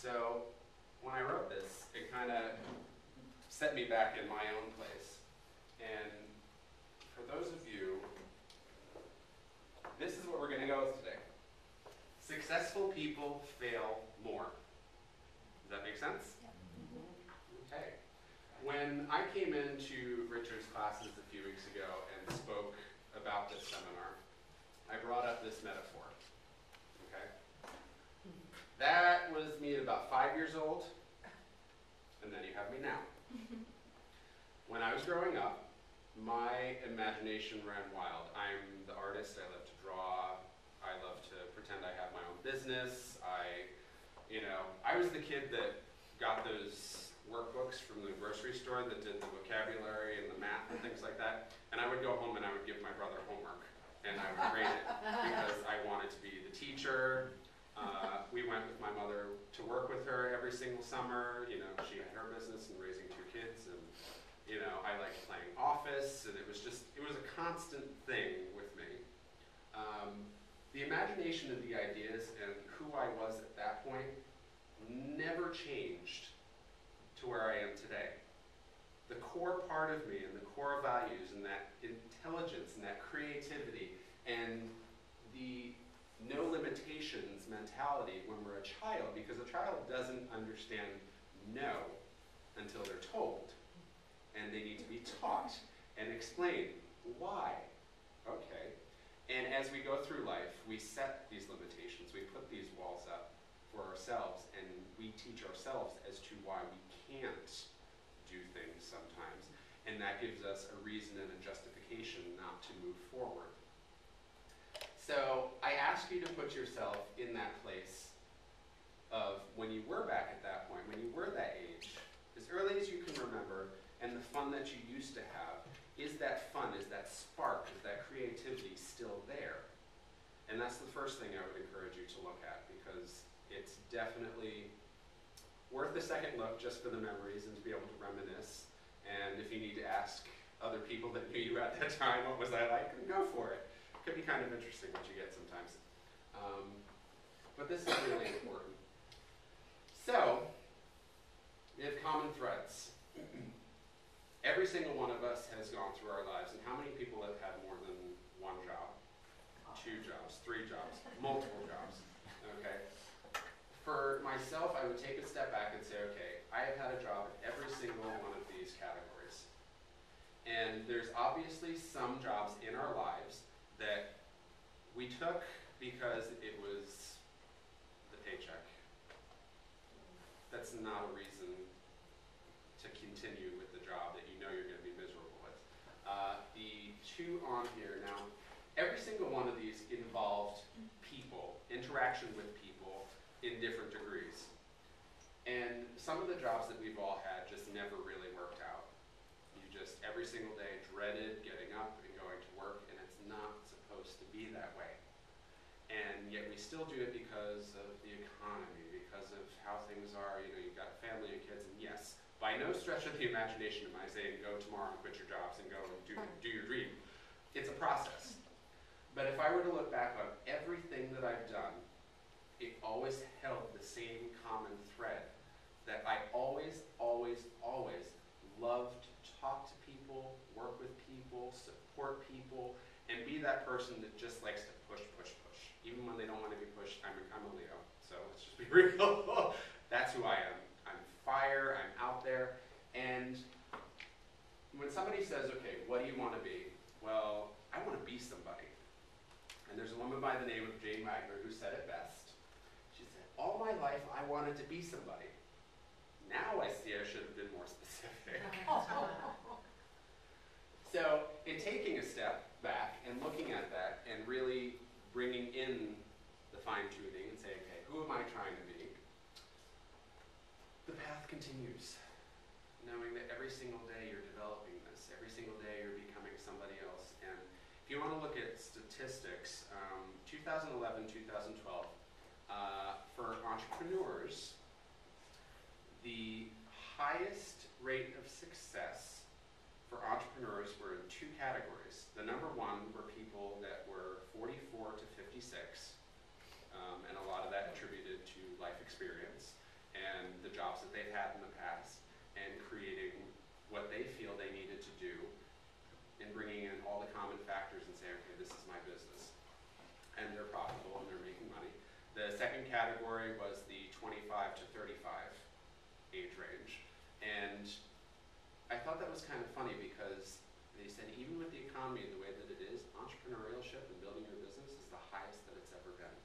So when I wrote this, it kind of set me back in my own place. And for those of you, this is what we're going to go with today. Successful people fail more. Does that make sense? Okay. When I came into Richard's classes a few weeks ago and spoke about this seminar, I brought up this metaphor. Okay? That was me at about 5 years old, and then you have me now. When I was growing up, my imagination ran wild. I'm the artist. I love to draw. I love to pretend I have my own business. I was the kid that got those workbooks from the grocery store that did the vocabulary and the math and things like that. And I would go home and I would give my brother homework. And I would grade it because I wanted to be the teacher. We went with my mother to work with her every single summer. She had her business and raising 2 kids. And, I liked playing Office. And it was a constant thing with me. The imagination of the ideas and who I was at that point never changed to where I am today. The core part of me and the core values and that intelligence and that creativity and the no limitations mentality when we're a child, because a child doesn't understand no until they're told. And they need to be taught and explained why. Okay. And as we go through life, we set these limitations. We put these walls up for ourselves, and we teach ourselves as to why we can't do things sometimes. And that gives us a reason and a justification not to move forward. So I ask you to put yourself in that place of when you were back at that point, when you were that age, as early as you can remember, and the fun that you used to have. Is that fun, is that spark, is that creativity still there? And that's the first thing I would encourage you to look at, because it's definitely worth a second look just for the memories and to be able to reminisce. And if you need to ask other people that knew you at that time, what was I like, go for it. It could be kind of interesting what you get sometimes. But this is really important. So, we have common threads. Every single one of us has gone through our lives, and how many people have had more than 1 job, 2 jobs, 3 jobs, multiple jobs, okay? For myself, I would take a step back and say, okay, I have had a job in every single one of these categories. And there's obviously some jobs in our lives that we took because it was the paycheck. That's not a reason to continue with the job that you know you're going to be miserable with. The 2 on here, now, every single one of these involved people, interaction with people in different degrees. And some of the jobs that we've all had just never really worked out. You just, every single day, dreaded getting up and going to work, and it's not supposed to be that way. And yet we still do it because of the economy, because of how things are. You've got a family and kids, and yes, by no stretch of the imagination am I saying go tomorrow and quit your jobs and go and do your dream. It's a process. But if I were to look back on everything that I've done, it always held the same common thread that I always, always, always loved to talk to people, work with people, support people, and be that person that just likes to push, push, push. Even when they don't want to be pushed, I'm a Leo, so let's just be real. That's who I am. I'm fire, I'm out there, and when somebody says, okay, what do you want to be? Well, I want to be somebody. And there's a woman by the name of Jane Wagner who said it best. She said, all my life I wanted to be somebody. Now I see I should have been more specific. So, in taking a step back and looking at that and really bringing in the fine-tuning and saying, okay, who am I trying to be? The path continues, knowing that every single day you're developing this, every single day you're becoming somebody else. And if you want to look at statistics, 2011, 2012, for entrepreneurs, the highest rate of success for entrepreneurs were in 2 categories. The number 1 were people that were 44 to 56, and a lot of that attributed to life experience. and the jobs that they've had in the past, and creating what they feel they needed to do, and bringing in all the common factors and saying, okay, this is my business. And they're profitable and they're making money. The second category was the 25 to 35 age range. And I thought that was kind of funny because they said even with the economy the way that it is, entrepreneurship and building your business is the highest that it's ever been.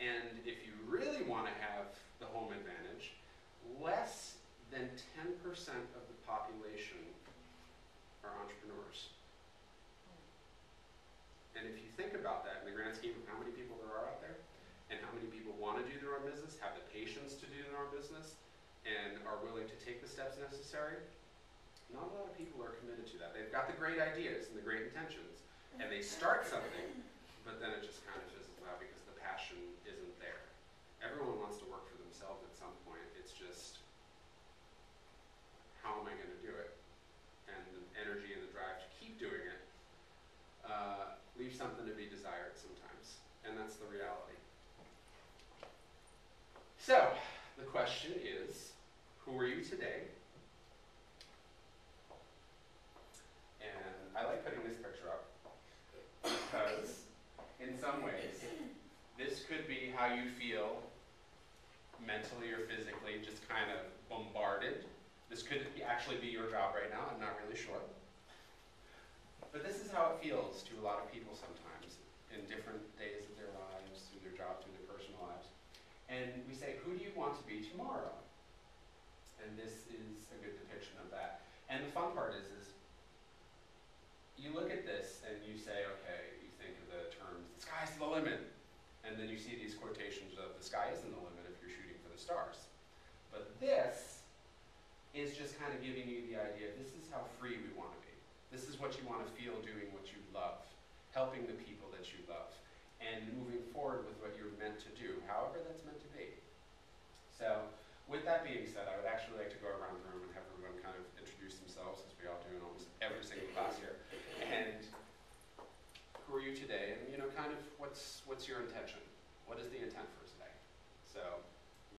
And if you really want to have the home advantage, less than 10% of the population are entrepreneurs. And if you think about that in the grand scheme of how many people there are out there, and how many people want to do their own business, have the patience to do their own business, and are willing to take the steps necessary, not a lot of people are committed to that. They've got the great ideas and the great intentions, and they start something, but then it just kind of fizzles out because the passion isn't there. Everyone wants to work for themselves at some point. It's just, how am I going to do it? And the energy and the drive to keep doing it leaves something to be desired sometimes, and that's the reality. So, the question is, who are you today? And I like putting this picture up because, in some ways, this could be how you feel mentally or physically, just kind of bombarded. This could actually be your job right now, I'm not really sure. But this is how it feels to a lot of people sometimes, in different days of their lives, through their job, through their personal lives. And we say, who do you want to be tomorrow? And this is a good depiction of that. And the fun part is you look at this and you say, okay, you think of the terms, the sky's the limit. And then you see these quotations of the sky isn't the limit if you're shooting for the stars. But this is just kind of giving you the idea, this is how free we want to be. This is what you want to feel doing what you love, helping the people that you love, and moving forward with what you're meant to do, however that's meant to be. So, with that being said, I would actually like to go around the room and have everyone kind of introduce themselves, as we all do in almost every single class here. And who are you today? And kind of what's your intention? What is the intent for